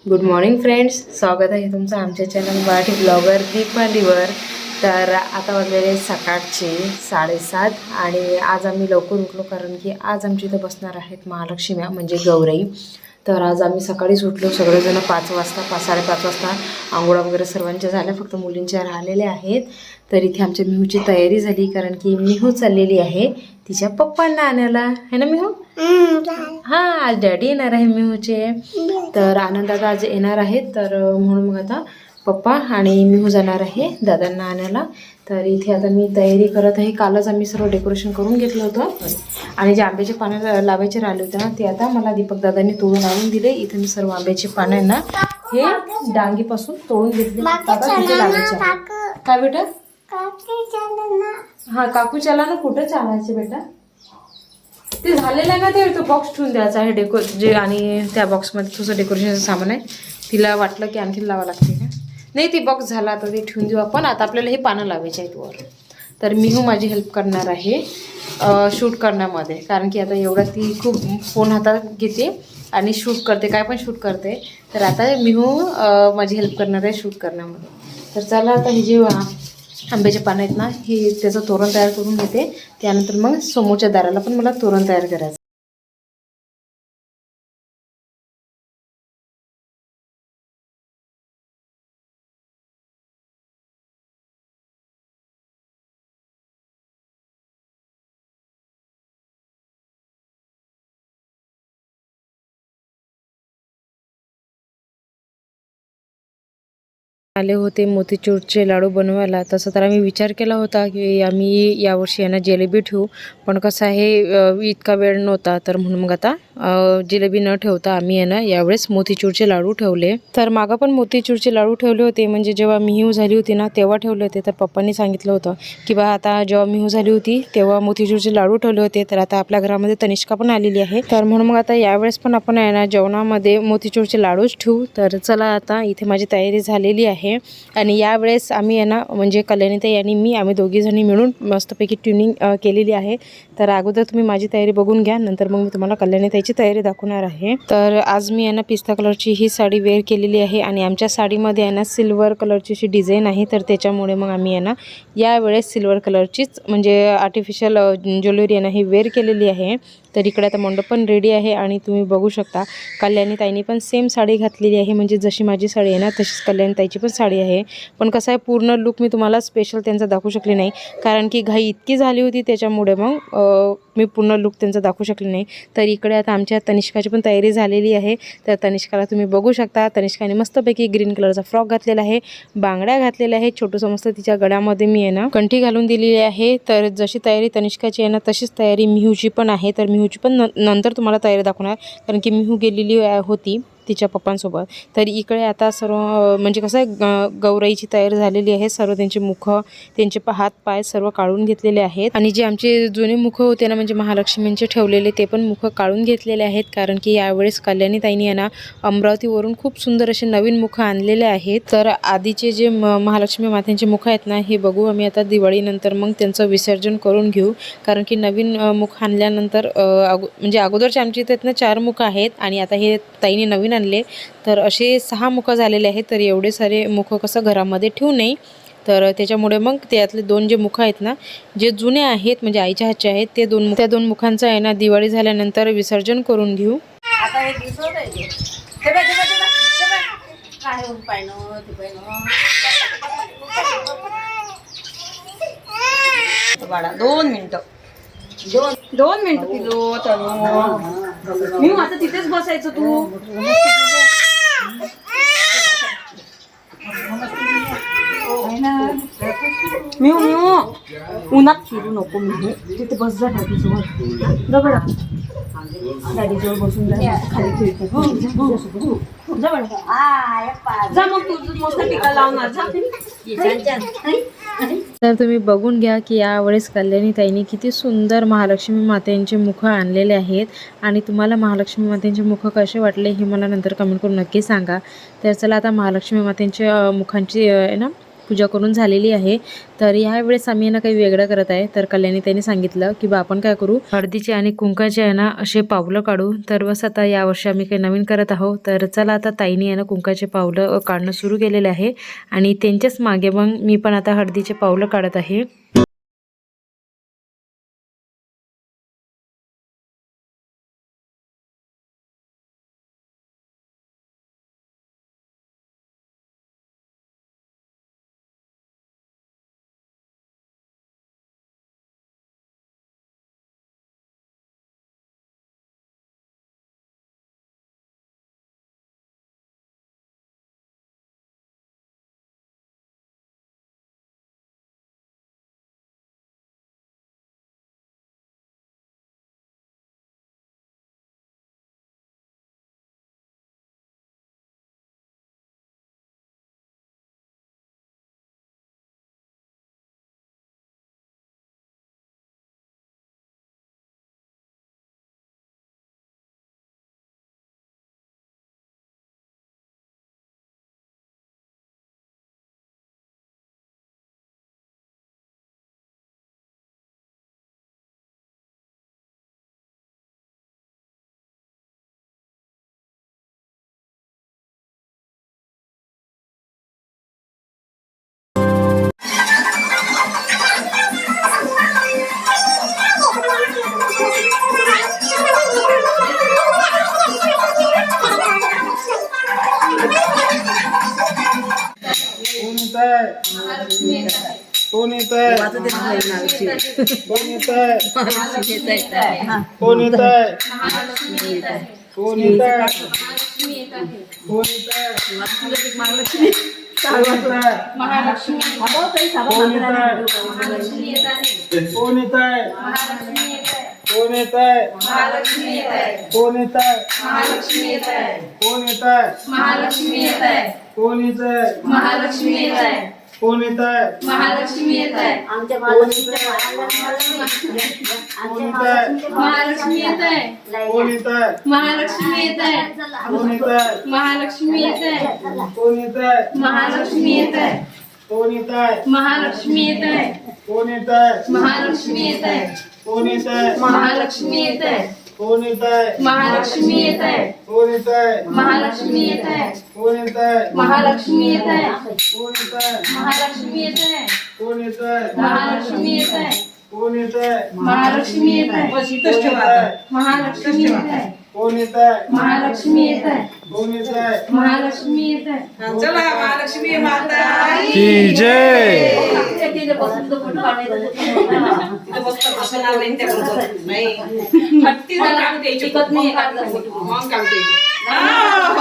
Good morning friends, स्वागत आहे तुमचं आमच्या चॅनल मराठी ब्लॉगर दीपालीवर। तर आता वाजलेले सकाळचे 7:30 आणि आज आम्ही लवकर उठलो कारण की आज आमच्या इथं बसणार आहेत महालक्ष्म्या म्हणजे गौराई। तर आज आम्ही सकाळीच उठलो, सगळेजण 5 वाजता 5:30 वाजता आंघोळा वगैरे सर्वांच्या झाल्या, फक्त मुलींच्या राहिलेल्या आहेत। तर इथे आमच्या मिहूची तयारी झाली कारण की मिहू चाललेली आहे तिच्या पप्पांना आणायला, है ना मिहू? हां, आज डॅडी येणार आहे मिहूचे। तर आनंदादा आज येणार आहेत, तर म्हणून मग आता पप्पा आणि मिहू जाणार आहे दादांना आणायला। तर इथे आता मी तयारी करत आहे। कालच आम्ही सर्व डेकोरेशन करून घेतलं होतं आणि जे आंब्याचे पानं लावायचे राहिले होते ना ते आता मला दीपक दादांनी तोडून आणून दिले। इथे मी सर्व आंब्याचे पानं ना हे डांगीपासून तोडून घेतले, तिथे लावायचे। काय बेटा? हां, काकू चला ना। कुठं चालायचे बेटा? ते झालेलं आहे ना, ते तो बॉक्स ठेवून द्यायचा आहे जे, आणि त्या बॉक्समध्ये तुझं डेकोरेशनचं सामान आहे। तिला वाटलं की आणखी लावा लागते का? नाही, ते बॉक्स झाला आता, ते ठेवून देऊ आपण। आता आपल्याला हे पानं लावायचे आहेत वर। तर मिहू माझी हेल्प करणार आहे शूट करण्यामध्ये, कारण की आता एवढं ती खूप फोन हातात घेते आणि शूट करते, काय पण शूट करते। तर आता मिहू माझी हेल्प करणार आहे शूट करण्यामध्ये। तर चला आता हे जे आंब्याचे पानं आहेत ना, हे त्याचं तोरण तयार करून घेते। त्यानंतर मग समोरच्या दाराला पण मला तोरण तयार करायचं। आले होते मोतीचूरचे लाडू बनवायला, तसं तर आम्ही विचार केला होता की आम्ही यावर्षी यांना जिलेबी ठेवू, पण कसं आहे इतका वेळ नव्हता, तर म्हणून मग आता जिलेबी न ठेवता आम्ही यांना यावेळेस मोतीचूरचे लाडू ठेवले। तर मागं पण मोतीचूरचे लाडू ठेवले होते, म्हणजे जेव्हा मिहू झाली होती ना तेव्हा ठेवले होते। तर पप्पांनी सांगितलं होतं की बा आता जेव्हा मिहू झाली होती तेव्हा मोतीचूरचे लाडू ठेवले होते, तर आता आपल्या घरामध्ये तनिष्का पण आलेली आहे, तर म्हणून मग आता यावेळेस पण आपण यांना जेवणामध्ये मोतीचूरचे लाडूच ठेवू। तर चला, आता इथे माझी तयारी झालेली आहे आणि यावेळेस आम्ही यांना म्हणजे कल्याणीताई आणि मी आम्ही दोघी जणी मिळून मस्तपैकी ट्युनिंग केलेली आहे। तर अगोदर तुम्ही माझी तयारी बघून घ्या, नंतर मग मी तुम्हाला कल्याणीताईची तयारी दाखवणार आहे। तर आज मी यांना पिस्ता कलरची ही साडी वेअर केलेली आहे आणि आमच्या साडीमध्ये यांना सिल्वर कलरची अशी डिझाईन आहे, तर त्याच्यामुळे मग आम्ही यांना यावेळेस सिल्वर कलरचीच म्हणजे आर्टिफिशियल ज्वेलरी यांना ही वेअर केलेली आहे। तर इकडे आता मंडप पण रेडी आहे आणि तुम्ही बघू शकता कल्याणीताईंनी पण सेम साडी घातलेली आहे, म्हणजे जशी माझी साडी आहे ना तशीच कल्याणीताईची पण साडी आहे। पण कसं आहे पूर्ण लुक मी तुम्हाला स्पेशल त्यांचा दाखवू शकले नाही, कारण की घाई इतकी झाली होती, त्याच्यामुळे मग मी पूर्ण लुक त्यांचा दाखवू शकले नाही। तर इकडे आता आमच्या तनिष्काची पण तयारी झालेली आहे। तर तनिष्काला तुम्ही बघू शकता, तनिष्काने मस्तपैकी ग्रीन कलरचा फ्रॉक घातलेला आहे, बांगड्या घातलेल्या आहे, छोटंसं मस्त तिच्या गळ्यामध्ये मी आहे ना कंठी घालून दिलेली आहे। तर जशी तयारी तनिष्काची आहे ना तशीच तयारी मिहूची पण आहे। तर मिहूची पण नंतर तुम्हाला तयारी दाखवणार, कारण की मिहू गेलेली होती तिच्या पप्पांसोबत। तर इकडे आता सर्व म्हणजे कसं आहे गौराईची तयारी झालेली आहे, सर्व त्यांचे मुख त्यांचे हात पाय सर्व काढून घेतलेले आहेत आणि जे आमचे जुने मुख होते ना म्हणजे महालक्ष्मींचे ठेवलेले ते पण मुख काढून घेतलेले आहेत, कारण की यावेळेस कल्याणीताईंनी यांना अमरावतीवरून खूप सुंदर असे नवीन मुख आणलेले आहेत। तर आधीचे जे महालक्ष्मी मातेंचे मुख आहेत ना हे बघू आम्ही आता दिवाळीनंतर मग त्यांचं विसर्जन करून घेऊ, कारण की नवीन मुख आणल्यानंतर म्हणजे अगोदरचे आमच्या इथे ना 4 मुख आहेत आणि आता हे ताईने नवीन आणले, तर असे 6 मुख झालेले आहेत। तर एवढे सारे मुख कसं घरामध्ये ठेवू नये, तर त्याच्यामुळे मग त्यातले 2 जे मुख आहेत ना जे जुने आहेत म्हणजे आईच्या हातचे आहेत ते त्या 2 मुखांचं आहे ना दिवाळी झाल्यानंतर विसर्जन करून घेऊ। आता हे दिसत आहे काय होऊन पाहिलं ते बाळा 2 मिनिटं 2 मिनिटं किलो तनु मी आता तिथेच बसायचं तू मिऊ उन्हात फिरू नको, मी तिथे बस जा डॅडीजवळ जा बडा, डॅडीजवळ बसून जा, खाली खेळतो जा, मग तुझं मस्त टिका लावणार जा। तर तुम्ही बघून घ्या की यावेळेस कल्याणीताईंनी किती सुंदर महालक्ष्मी मातेंचे मुख आणलेले आहेत आणि तुम्हाला महालक्ष्मी मातेंचे मुख कसे वाटले हे मला नंतर कमेंट करून नक्की सांगा। तर चला आता महालक्ष्मी मातेंच्या मुखांची आहे ना पूजा करून झालेली आहे. तर ह्या वेळेस आम्ही ना काही वेगळं करत आहे. तर कल्याणी त्यांनी सांगितलं की बा आपण काय करू, हळदीचे आणि कुंकाचे आहे ना असे पावलं काढू. तर बस आता यावर्षी आम्ही काही नवीन करत आहोत. तर चला आता ताईनी आहे ना कुंकाचे पावलं काढणं सुरू केलेले आहे आणि त्यांच्याच मागे मग मी पण आता हळदीचे पावलं काढत आहे. कोण येत आहे? कोण येत आहे? कोण येत आहे? कोण येत आहे? कोण येत आहे? महालक्ष्मी कोण येत आहे? कोण येत आहे? कोण येत आहे? कोण येत आहे? महालक्ष्मी येत आहे. कोण येत आहे? महालक्ष्मी येत आहे. कोण येत आहे? महालक्ष्मी येत आहे. कोण येत आहे? महालक्ष्मी येत आहे. आमच्या कोण येत आहे? महालक्ष्मी येत आहे. कोण येत आहे? महालक्ष्मी येत आहे. कोण येत आहे? महालक्ष्मी येत आहे. कोण येत आहे? महालक्ष्मी येत आहे. कोण येत आहे? महालक्ष्मी येत आहे. कोण येत आहे? महालक्ष्मी येत आहे. कोण येत आहे? महालक्ष्मी येत आहे. कोण येत आहे? महालक्ष्मी येत आहे. कोण येत आहे? महालक्ष्मी येत आहे. कोण येत आहे? महालक्ष्मी येत आहे. कोण येत आहे? महालक्ष्मी येत आहे. कोण येत आहे? महालक्ष्मी येत आहे. कोण येत आहे? महालक्ष्मी येत आहे. महालक्ष्मी येत आहे. कोण येत आहे? महालक्ष्मी येत आहे. कोण येत आहे? महालक्ष्मी येत आहे. चला महालक्ष्मी माता की जय. तिथं बसतं असं नाव नाही त्या बरोबर नाही हत्ती झाला काढू द्यायची मग काढू द्यायची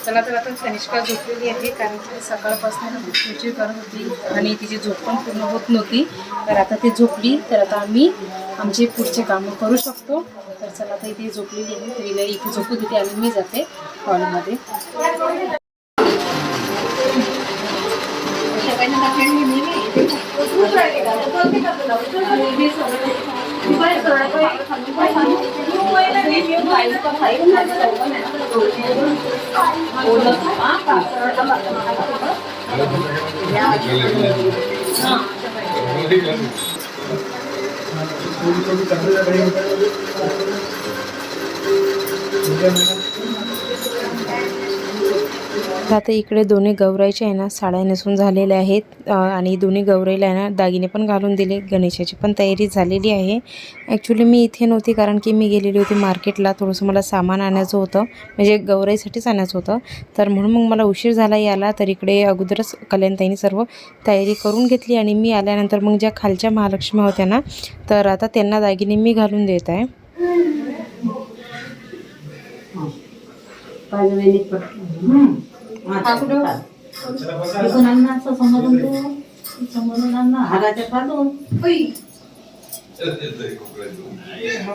चला तर आता कनिष्का झोपलेली आहे कारण की सकाळपासून खूप चिडचिड करत होती आणि तिची झोप पण पूर्ण होत नव्हती. तर आता ती झोपली तर आता आम्ही आमचे पुढचे कामं करू शकतो. तर चला आता इथे झोपलेली आहे तर हिला इथे झोपू देते आणि मी जाते हॉलमध्ये. आता इकडे दोन्ही गौराईचे आहे ना साड्या नेसून झालेल्या आहेत आणि दोन्ही गौराईला आहे ना दागिने पण घालून दिले. गणेशाची पण तयारी झालेली आहे. ॲक्च्युली मी इथे नव्हती कारण की मी गेलेली होती मार्केटला. थोडंसं मला सामान आणायचं होतं म्हणजे गौराईसाठीच आणायचं होतं. तर म्हणून मग मला उशीर झाला याला. तर इकडे अगोदरच कल्याणताईंनी सर्व तयारी करून घेतली आणि मी आल्यानंतर मग ज्या खालच्या महालक्ष्मी होत्या ना तर आता त्यांना दागिने मी घालून देत आहे.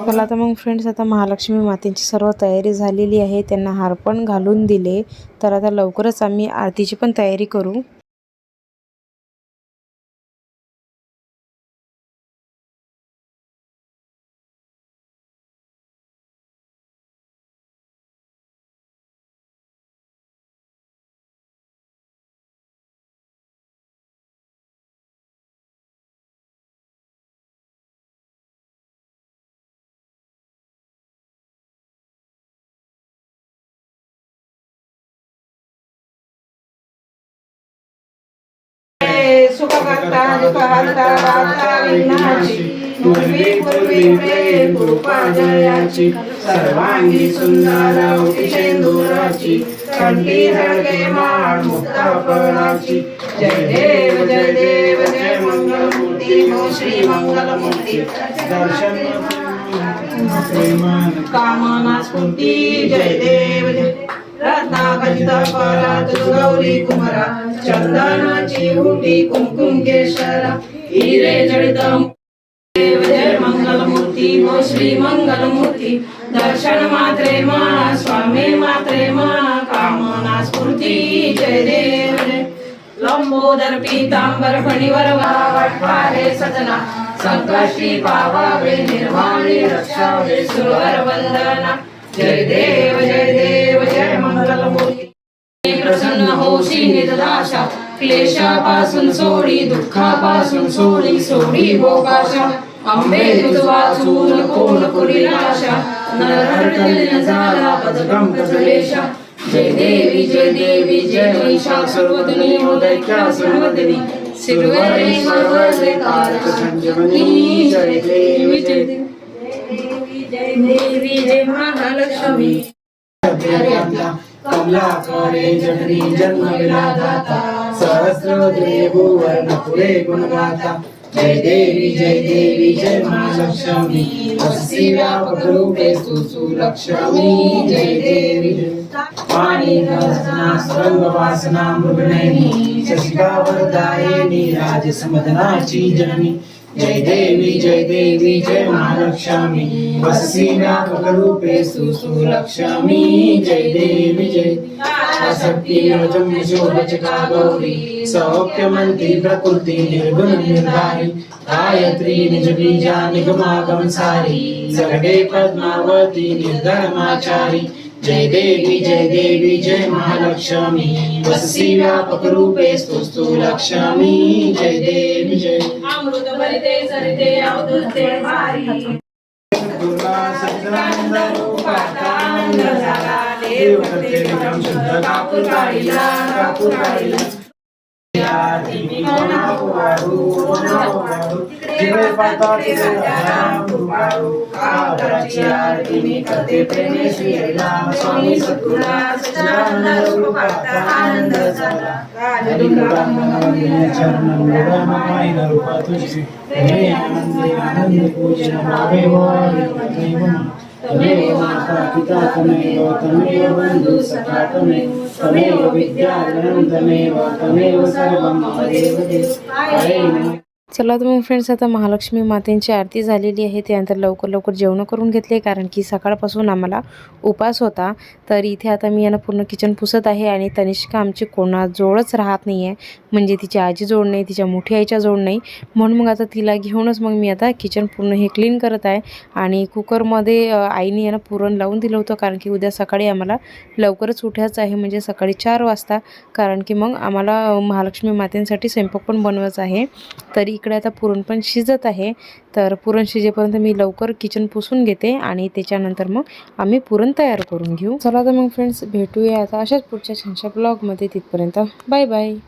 चला आता मग फ्रेंड्स आता महालक्ष्मी मातेची सर्व तयारी झालेली आहे. त्यांना हार पण घालून दिले. तर आता लवकरच आम्ही आरतीची पण तयारी करू. सुखकर्ता दुःखहर्ता दाता विघ्नाची पूर्वी प्रेम कृपा जयाची सर्वांगी सुंदर उटिशेंदुराची कंठी झळके माळ मुक्ता फळाची जय देव जय मंगलमूर्ती हो श्री मंगलमूर्ती दर्शन कामना स्फूर्ती जय देव जय रत्नाखचित परात गौरी कुमारा चंदनाची उटी कुमकुम केशरा हिरे जडित देव जय मंगलमूर्ती हो श्री मंगलमूर्ती दर्शन मात्रे मा स्वामी मात्रे मा कामना स्फूर्ती जय देव जय लंबोदर पीतांबर फणीवर वाटवारे सजना संकष्टी पावावे निर्वाणी रक्षावे सुरवर वंदना जय देव जय मंगलमूर्ती प्रसन्न होशी निदाशा क्लेशापासून सोडी दुःखापासून सोडी भोगाशा अंबे तुझ वाचून कोण करी आशा नरहर झाला पदगम कजलेशा जय देवी जय महिषासुरवदनी उदैत्या सुरवदनी सिरवरे तारक संजीवनी जय देवी जय महालक्ष्मी कमलाकरे जननी जन्मविला दाता सहस्रवदने भुवन पुरे गुणगाता जय देवी जय महालक्ष्मी वसती व्यापक रूपे सुलक्ष्मी जय देवी पाणी रंग वासना मृगनयनी शशिका वरदायिनी राजसमदनाची जननी जय देवी जय महालक्ष्मी वसती व्यापक रूपे सुलक्ष्मी जय देवी जय शक्ति रजम शोभचका गौरी सौख्यमंती प्रकृति निर्गुण निर्धारी गायत्री निज बीजा निगमागम सारी जगदे पद्मावती निर्धर्माचारी जय देवी जय महालक्ष्मी वसती व्यापक रूपे स्तुस्तु लक्ष्मी जय देवी जय अमृत भरिते सरिते अवधूते भारी दुर्गा सच्चिदानंद रूपातांग झाला देव करते विक्रम शुद्ध कापूर काढिला आरती जिवे पाहता तिथे राम कृपाळू आदराची आरती मी करते प्रेमे श्री हरिनाम स्वामी सद्गुणा सच्चिदानंद रूपाता आनंद झाला चरणं रमाई रूपा तुझी प्रेमे आनंद पूजन भावे तमेव माता पिता तमेव बंधु सखा तमेव विद्याधनं तमेव सर्वं मम देव हरे नमः. चला तर मग फ्रेंड्स, आता महालक्ष्मी मातेची आरती झालेली आहे. त्यानंतर लवकर जेवण करून घेतले, कारण की सकाळपासून आम्हाला उपास होता. तर इथे आता मी यांना पूर्ण किचन पुसत आहे. आणि तनिष्का आमची कोणाजवळच राहत नाही आहे, म्हणजे तिच्या आजीजवळ नाही, तिच्या मोठी आईच्या जवळ नाही. म्हणून मग आता तिला घेऊनच मग मी आता किचन पूर्ण हे क्लीन करत आहे. आणि कुकरमध्ये आईने यांना पुरण लावून दिलं होतं, कारण की उद्या सकाळी आम्हाला लवकरच उठायचं आहे, म्हणजे सकाळी 4 वाजता, कारण की मग आम्हाला महालक्ष्मी मातेसाठी स्वयंपाक पण बनवायचा आहे. तरी इकडे आता पुरण पण शिजत आहे. तर पुरण शिजेपर्यंत मी लवकर किचन पुसून घेते आणि त्याच्यानंतर मग आम्ही पुरण तयार करून घेऊ. चला तर मग फ्रेंड्स, भेटूया आता अशाच पुढच्या छानशा ब्लॉगमध्ये. तिथपर्यंत बाय बाय.